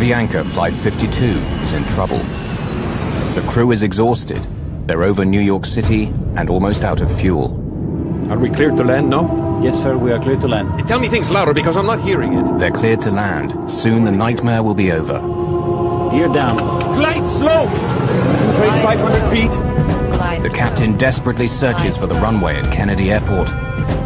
Avianca Flight 52 is in trouble. The crew is exhausted. They're over New York City and almost out of fuel. Are we cleared to land now? Yes, sir, we are cleared to land. Tell me things louder because I'm not hearing it. They're cleared to land. Soon the nightmare will be over. Gear down. Flight slow! Concentrate 500 feet. The captain desperately searches for the runway at Kennedy Airport,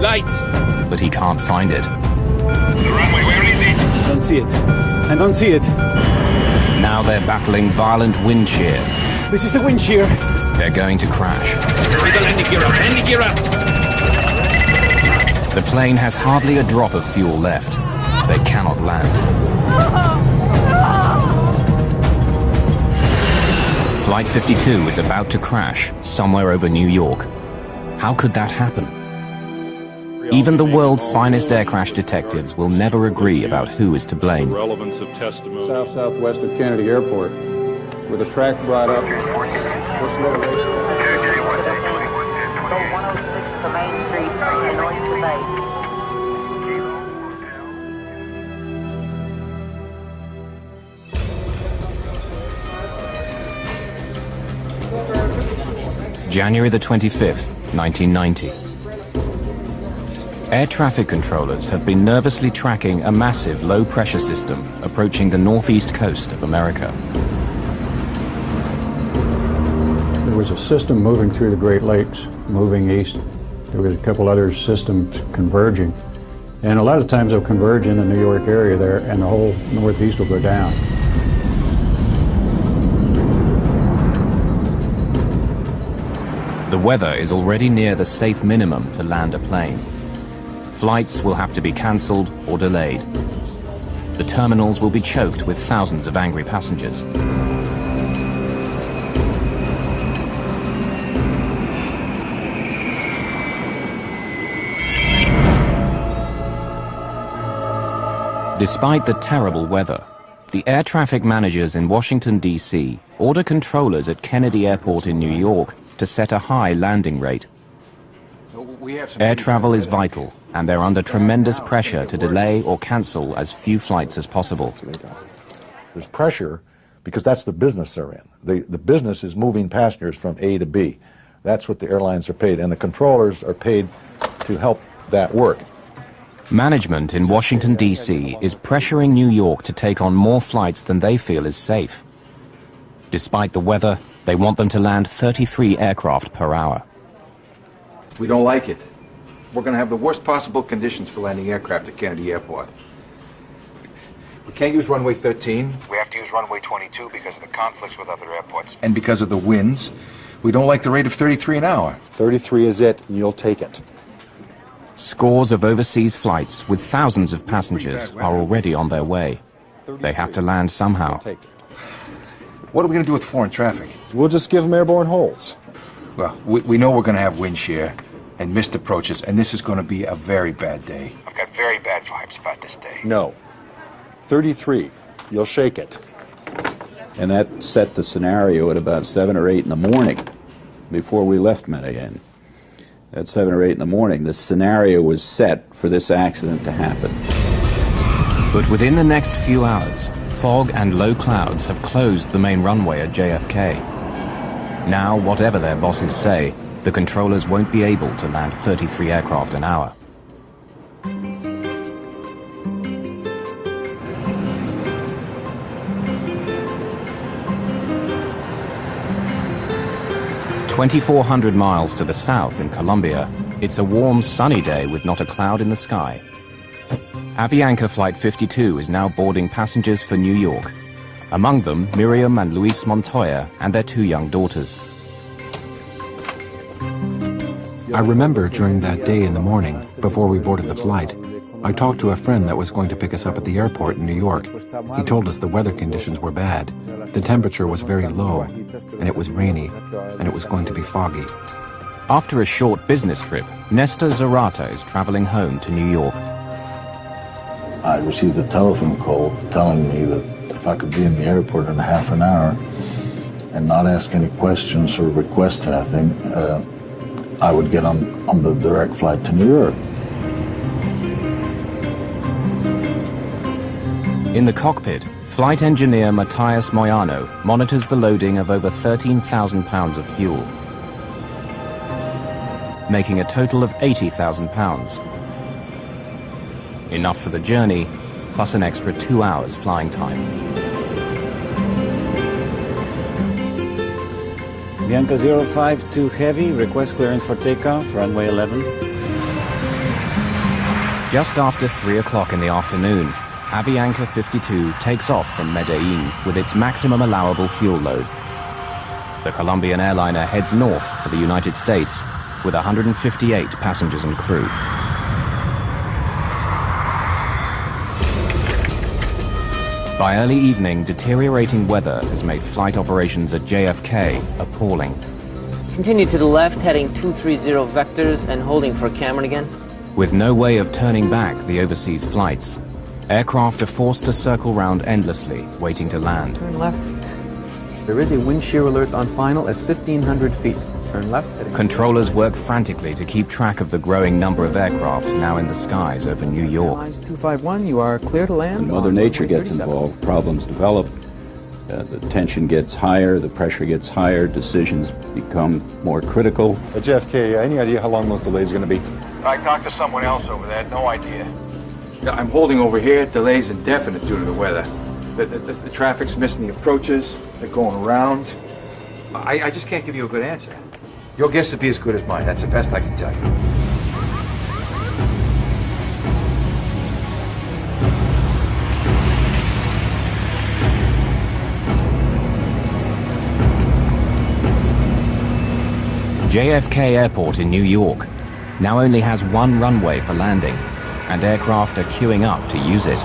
Lights! but he can't find it. The runway, where is it? I don't see it. I don't see it. Now they're battling violent wind shear. This is the wind shear. They're going to crash. Hurry the landing gear up! Landing gear up! The plane has hardly a drop of fuel left. They cannot land. Flight 52 is about to crash somewhere over New York. How could that happen? Even the world's finest air crash detectives will never agree about who is to blame. Relevance of testimony. Southwest of Kennedy Airport, with a track brought up. January the 25th, 1990. Air traffic controllers have been nervously tracking a massive low-pressure system approaching the northeast coast of America. There was a system moving through the Great Lakes, moving east. There was a couple other systems converging. And a lot of times they'll converge in the New York area there, and the whole northeast will go down. The weather is already near the safe minimum to land a plane. Flights will have to be cancelled or delayed. The terminals will be choked with thousands of angry passengers. Despite the terrible weather, the air traffic managers in Washington, D.C. order controllers at Kennedy Airport in New York to set a high landing rate. Air travel is vital, and they're under tremendous pressure to delay or cancel as few flights as possible. There's pressure because that's the business they're in. The business is moving passengers from A to B. That's what the airlines are paid, and the controllers are paid to help that work. Management in Washington, D.C. is pressuring New York to take on more flights than they feel is safe. Despite the weather, they want them to land 33 aircraft per hour. We don't like it. We're going to have the worst possible conditions for landing aircraft at Kennedy Airport. We can't use runway 13. We have to use runway 22 because of the conflicts with other airports. And because of the winds, we don't like the rate of 33 an hour. 33 is it, and you'll take it. Scores of overseas flights with thousands of passengers are already on their way. They have to land somehow. What are we going to do with foreign traffic? We'll just give them airborne holes. Well, we know we're going to have wind shear and missed approaches, and this is going to be a very bad day. I've got very bad vibes about this day. No. 33. You'll shake it. And that set the scenario at about 7 or 8 in the morning before we left Medellin. At 7 or 8 in the morning, the scenario was set for this accident to happen. But within the next few hours, fog and low clouds have closed the main runway at JFK. Now, whatever their bosses say, the controllers won't be able to land 33 aircraft an hour. "2,400 miles to the south in Colombia, it's a warm, sunny day with not a cloud in the sky. Avianca Flight 52 is now boarding passengers for New York. Among them, Miriam and Luis Montoya and their 2 young daughters. I remember during that day in the morning, before we boarded the flight, I talked to a friend that was going to pick us up at the airport in New York. He told us the weather conditions were bad. The temperature was very low, and it was rainy, and it was going to be foggy. After a short business trip, Nestor Zarata is traveling home to New York. I received a telephone call telling me that if I could be in the airport in half an hour and not ask any questions or request anything, I would get on the direct flight to New York. In the cockpit, Flight engineer Matthias Moyano monitors the loading of over 13,000 pounds of fuel, making a total of 80,000 pounds. Enough for the journey, plus an extra 2 hours flying time. Avianca 052 Heavy, request clearance for takeoff, runway 11. Just after 3 o'clock in the afternoon, Avianca 52 takes off from Medellin with its maximum allowable fuel load. The Colombian airliner heads north for the United States with 158 passengers and crew. By early evening, deteriorating weather has made flight operations at JFK appalling. Continue to the left, heading 230 vectors and holding for Cameron again. With no way of turning back the overseas flights, aircraft are forced to circle round endlessly, waiting to land. Turn left. There is a wind shear alert on final at 1,500 feet. Turn left. Controllers work frantically to keep track of the growing number of aircraft now in the skies over New York. 251, you are clear to land. When Mother Nature gets involved, problems develop. The tension gets higher, the pressure gets higher, decisions become more critical. At JFK, any idea how long those delays are going to be? I talked to someone else over there, no idea. I'm holding over here. Delay's indefinite due to the weather. The traffic's missing the approaches. They're going around. I just can't give you a good answer. Your guess would be as good as mine. That's the best I can tell you. JFK Airport in New York now only has one runway for landing, and aircraft are queuing up to use it.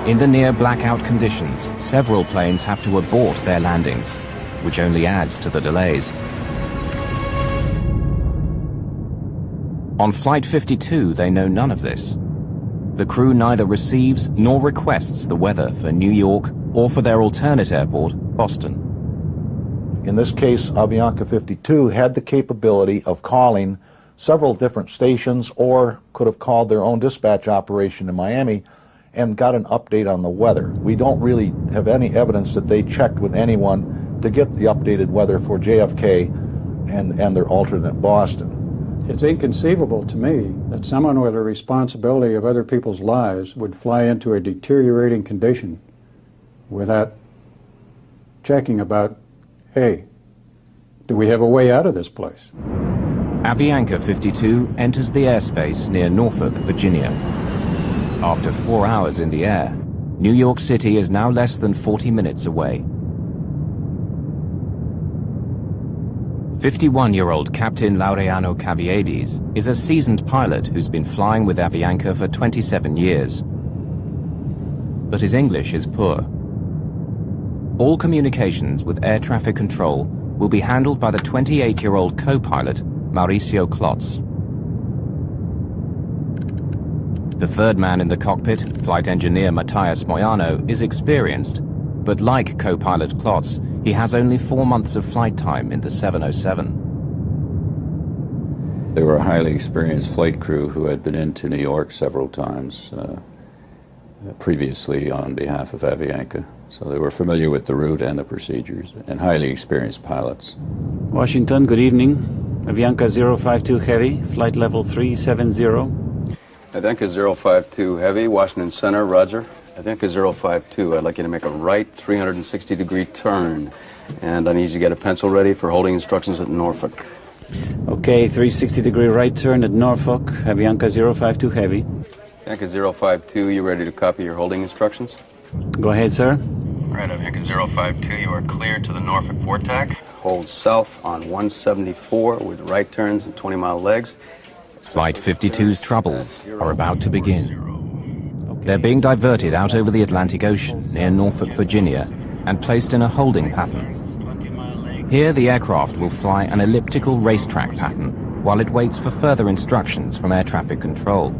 In the near blackout conditions, several planes have to abort their landings, which only adds to the delays. On Flight 52, they know none of this. The crew neither receives nor requests the weather for New York or for their alternate airport, Boston. In this case, Avianca 52 had the capability of calling several different stations, or could have called their own dispatch operation in Miami and got an update on the weather. We don't really have any evidence that they checked with anyone to get the updated weather for JFK and their alternate Boston. It's inconceivable to me that someone with a responsibility of other people's lives would fly into a deteriorating condition without checking about, hey, do we have a way out of this place? Avianca 52 enters the airspace near Norfolk, Virginia. After 4 hours in the air, New York City is now less than 40 minutes away. 51-year-old Captain Laureano Caviedes is a seasoned pilot who's been flying with Avianca for 27 years. But his English is poor. All communications with air traffic control will be handled by the 28-year-old co-pilot, Mauricio Klotz. The third man in the cockpit, flight engineer Matthias Moyano, is experienced, but like co-pilot Klotz, he has only 4 months of flight time in the 707. They were a highly experienced flight crew who had been into New York several times previously on behalf of Avianca. So they were familiar with the route and the procedures, and highly experienced pilots. Washington, good evening. Avianca 052 Heavy, flight level 370. Avianca 052 Heavy, Washington Center, roger. Avianca 052, I'd like you to make a right 360-degree turn. And I need you to get a pencil ready for holding instructions at Norfolk. Okay, 360-degree right turn at Norfolk, Avianca 052 Heavy. Avianca 052, you ready to copy your holding instructions? Go ahead, sir. All right, Avianca 052, you are clear to the Norfolk VORTAC. Hold south on 174 with right turns and 20-mile legs. Flight 52's troubles are about to begin. They're being diverted out over the Atlantic Ocean near Norfolk, Virginia, and placed in a holding pattern. Here, the aircraft will fly an elliptical racetrack pattern while it waits for further instructions from air traffic control.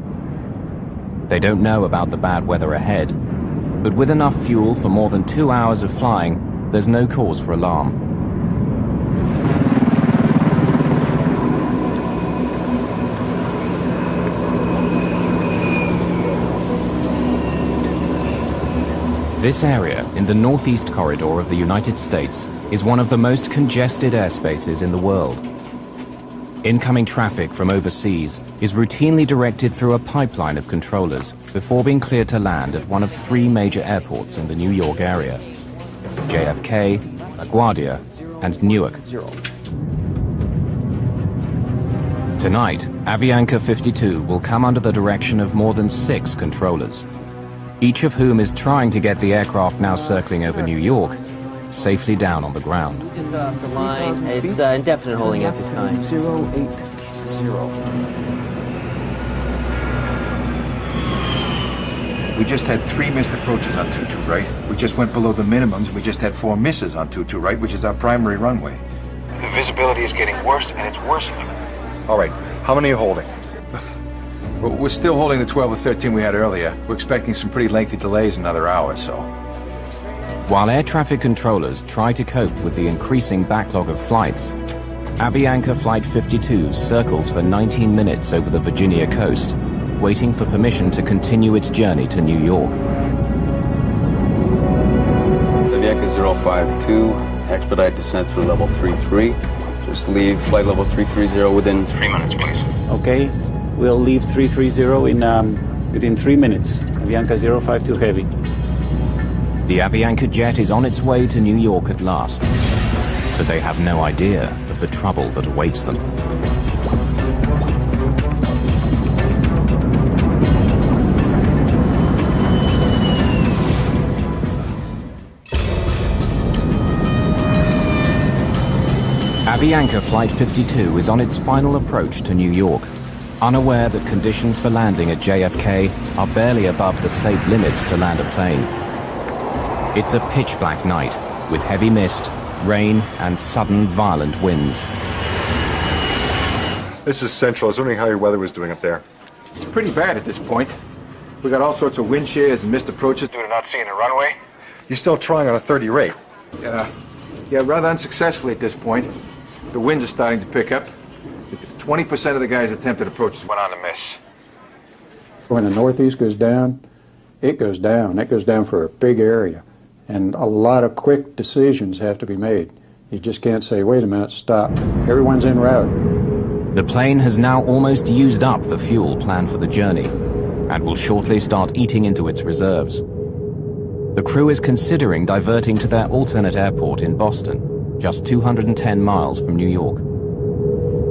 They don't know about the bad weather ahead, but with enough fuel for more than 2 hours of flying, there's no cause for alarm. This area in the northeast corridor of the United States is one of the most congested airspaces in the world. Incoming traffic from overseas is routinely directed through a pipeline of controllers before being cleared to land at one of 3 major airports in the New York area: JFK, LaGuardia, and Newark. Tonight, Avianca 52 will come under the direction of more than 6 controllers, each of whom is trying to get the aircraft now circling over New York safely down on the ground. We just got off the line. It's indefinite holding at this time. 080. We just had 3 missed approaches on 22 right. We just went below the minimums. We just had 4 misses on 22 right, which is our primary runway. The visibility is getting worse, and it's worsening. All right, how many are you holding? Well, we're still holding the 12 or 13 we had earlier. We're expecting some pretty lengthy delays in another hour or so. While air traffic controllers try to cope with the increasing backlog of flights, Avianca Flight 52 circles for 19 minutes over the Virginia coast, waiting for permission to continue its journey to New York. Avianca 052, expedite descent through level 33. Just leave flight level 330 within 3 minutes, please. Okay, we'll leave 330 within 3 minutes. Avianca 052 Heavy. The Avianca jet is on its way to New York at last, but they have no idea of the trouble that awaits them. Avianca Flight 52 is on its final approach to New York, unaware that conditions for landing at JFK are barely above the safe limits to land a plane. It's a pitch-black night, with heavy mist, rain, and sudden violent winds. This is Central. I was wondering how your weather was doing up there. It's pretty bad at this point. We got all sorts of wind shears and missed approaches. Due to not seeing the runway? You're still trying on a 30 rate. Yeah, rather unsuccessfully at this point. The winds are starting to pick up. 20% of the guys attempted approaches went on to miss. When the northeast goes down, it goes down. It goes down for a big area. And a lot of quick decisions have to be made. You just can't say, wait a minute, stop. Everyone's en route. The plane has now almost used up the fuel planned for the journey and will shortly start eating into its reserves. The crew is considering diverting to their alternate airport in Boston, just 210 miles from New York.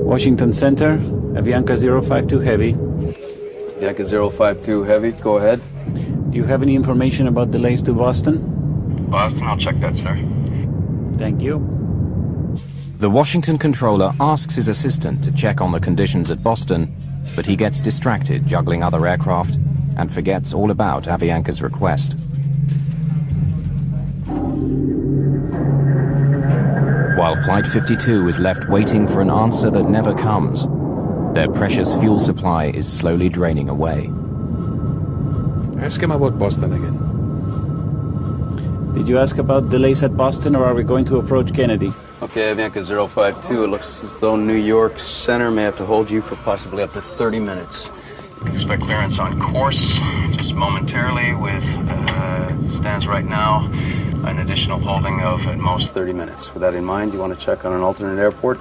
Washington Center, Avianca 052 Heavy. Avianca 052 Heavy, go ahead. Do you have any information about delays to Boston? Boston, I'll check that, sir. Thank you. The Washington controller asks his assistant to check on the conditions at Boston, but he gets distracted juggling other aircraft and forgets all about Avianca's request. While Flight 52 is left waiting for an answer that never comes, their precious fuel supply is slowly draining away. Ask him about Boston again. Did you ask about delays at Boston, or are we going to approach Kennedy? Okay, Avianca 052, it looks as though New York Center may have to hold you for possibly up to 30 minutes. Expect clearance on course, just momentarily, with, stands right now, an additional holding of at most 30 minutes. With that in mind, do you want to check on an alternate airport?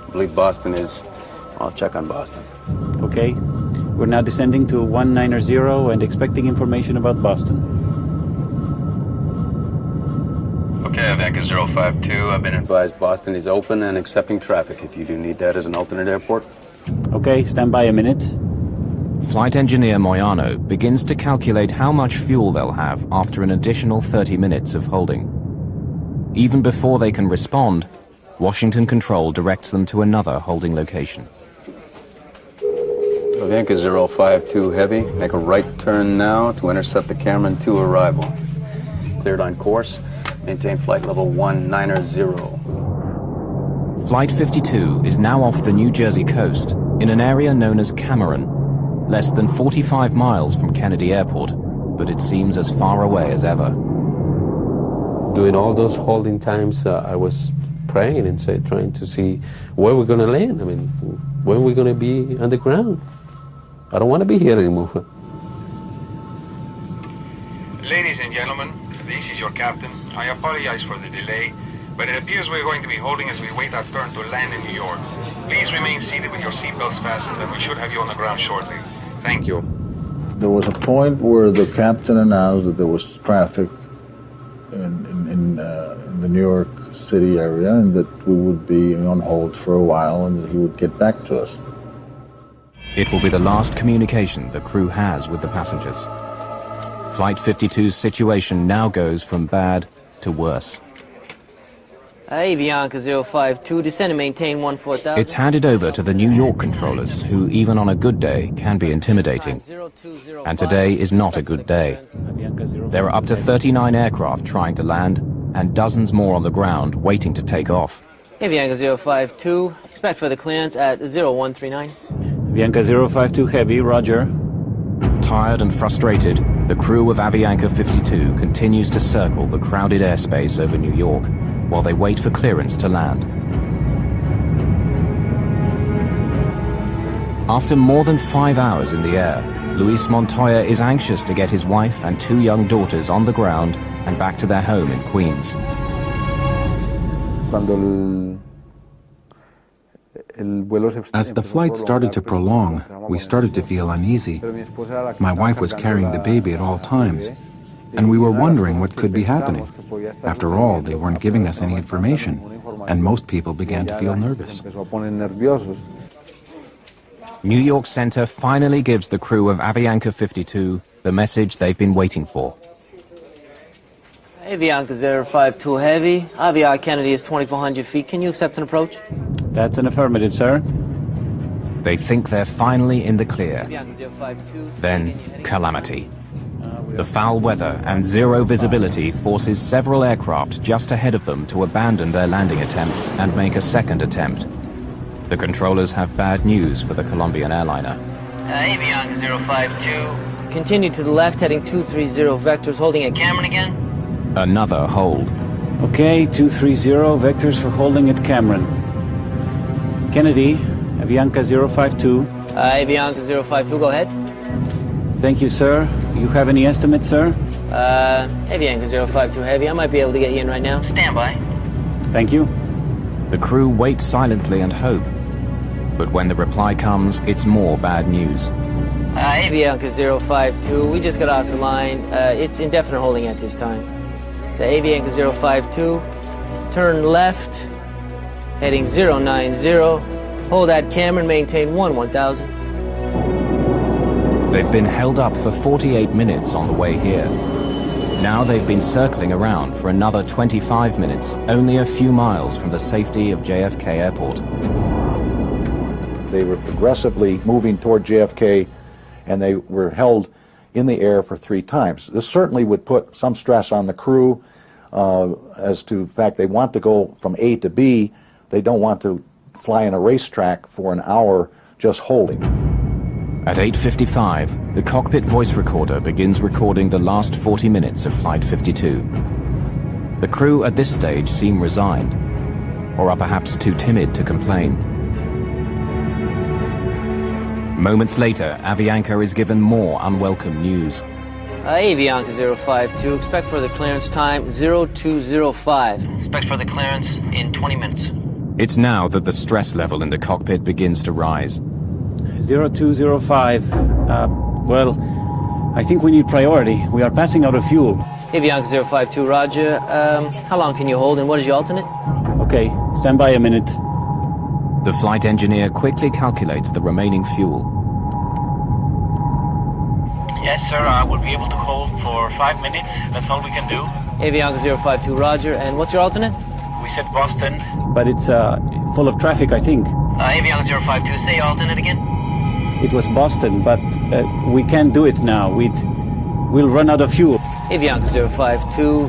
I believe Boston is. I'll check on Boston. Okay. We're now descending to 190 and expecting information about Boston. Okay, Avianca 052, I've been advised Boston is open and accepting traffic if you do need that as an alternate airport. Okay, stand by a minute. Flight engineer Moyano begins to calculate how much fuel they'll have after an additional 30 minutes of holding. Even before they can respond, Washington Control directs them to another holding location. Avianca 052 Heavy, make a right turn now to intercept the Cameron 2 arrival. Cleared on course, maintain flight level 190. Flight 52 is now off the New Jersey coast in an area known as Cameron, less than 45 miles from Kennedy Airport, but it seems as far away as ever. During all those holding times, I was praying and trying to see where we're going to land. I mean, when we're going to be on the ground. I don't want to be here anymore. Ladies and gentlemen, your captain. I apologize for the delay, but it appears we're going to be holding as we wait our turn to land in New York. Please remain seated with your seatbelts fastened, and we should have you on the ground shortly. Thank you. There was a point where the captain announced that there was traffic in the New York City area and that we would be on hold for a while and that he would get back to us. It will be the last communication the crew has with the passengers. Flight 52's situation now goes from bad to worse. Avianca 052, descend and maintain 14,000. It's handed over to the New York controllers, who even on a good day can be intimidating. And today is not a good day. There are up to 39 aircraft trying to land, and dozens more on the ground waiting to take off. Avianca 052, expect for the clearance at 0139. Avianca 052 Heavy, roger. Tired and frustrated, the crew of Avianca 52 continues to circle the crowded airspace over New York while they wait for clearance to land. After more than 5 hours in the air, Luis Montoya is anxious to get his wife and 2 young daughters on the ground and back to their home in Queens. As the flight started to prolong, we started to feel uneasy. My wife was carrying the baby at all times, and we were wondering what could be happening. After all, they weren't giving us any information, and most people began to feel nervous. New York Center finally gives the crew of Avianca 52 the message they've been waiting for. Avianca 052 Heavy, Aviar Kennedy is 2,400 feet. Can you accept an approach? That's an affirmative, sir. They think they're finally in the clear. Avianca 052. Then, calamity. The foul weather and zero visibility forces several aircraft just ahead of them to abandon their landing attempts and make a second attempt. The controllers have bad news for the Colombian airliner. Avianca 052. Continue to the left, heading 230 vectors, holding at Cameron again. Another hold. Okay, 230 vectors for holding at Cameron. Kennedy, Avianca 052. Avianca 052, go ahead. Thank you, sir. You have any estimates, sir? Avianca 052 Heavy, I might be able to get you in right now. Stand by. Thank you. The crew wait silently and hope. But when the reply comes, it's more bad news. Avianca 052, we just got off the line. It's indefinite holding at this time. The Avianca 052, turn left, heading 090, hold at Cameron, maintain 1000. They've been held up for 48 minutes on the way here. Now they've been circling around for another 25 minutes, only a few miles from the safety of JFK Airport. They were progressively moving toward JFK, and they were held in the air for 3 times. This certainly would put some stress on the crew as to the fact they want to go from A to B. They don't want to fly in a racetrack for an hour just holding. At 8:55, the cockpit voice recorder begins recording the last 40 minutes of Flight 52. The crew at this stage seem resigned, or are perhaps too timid to complain. Moments later, Avianca is given more unwelcome news. Avianca 052, expect for the clearance time 0205. Expect for the clearance in 20 minutes. It's now that the stress level in the cockpit begins to rise. 0205. Well, I think we need priority. We are passing out of fuel. Avianca 052, roger. How long can you hold and what is your alternate? Okay, stand by a minute. The flight engineer quickly calculates the remaining fuel. Yes, sir, I will be able to hold for 5 minutes. That's all we can do. Avianca 052, roger. And what's your alternate? We said Boston. But it's full of traffic, I think. Avianca 052, say your alternate again. It was Boston, but we can't do it now. We'll run out of fuel. Avianca 052,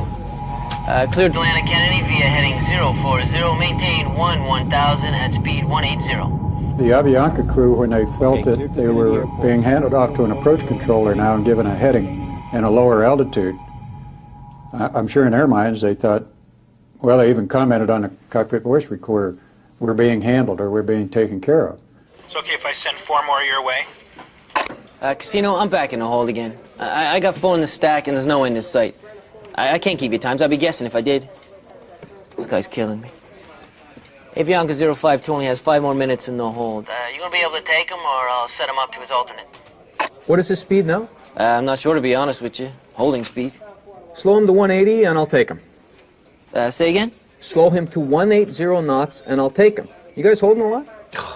cleared Atlanta Kennedy via heading 040, maintain 1000 at speed 180. The Avianca crew, when they felt that they were being handed off to an approach controller now and given a heading and a lower altitude, I'm sure in their minds they thought, well, they even commented on the cockpit voice recorder, we're being handled or we're being taken care of. It's okay if I send 4 more your way? Casino, I'm back in the hold again. I got 4 in the stack and there's no end in sight. I can't keep you times. I'd be guessing if I did. This guy's killing me. Avianca 052 only has 5 more minutes in the hold. You gonna be able to take him, or I'll set him up to his alternate? What is his speed now? I'm not sure, to be honest with you. Holding speed. Slow him to 180 and I'll take him. Say again? Slow him to 180 knots and I'll take him. You guys holding a lot?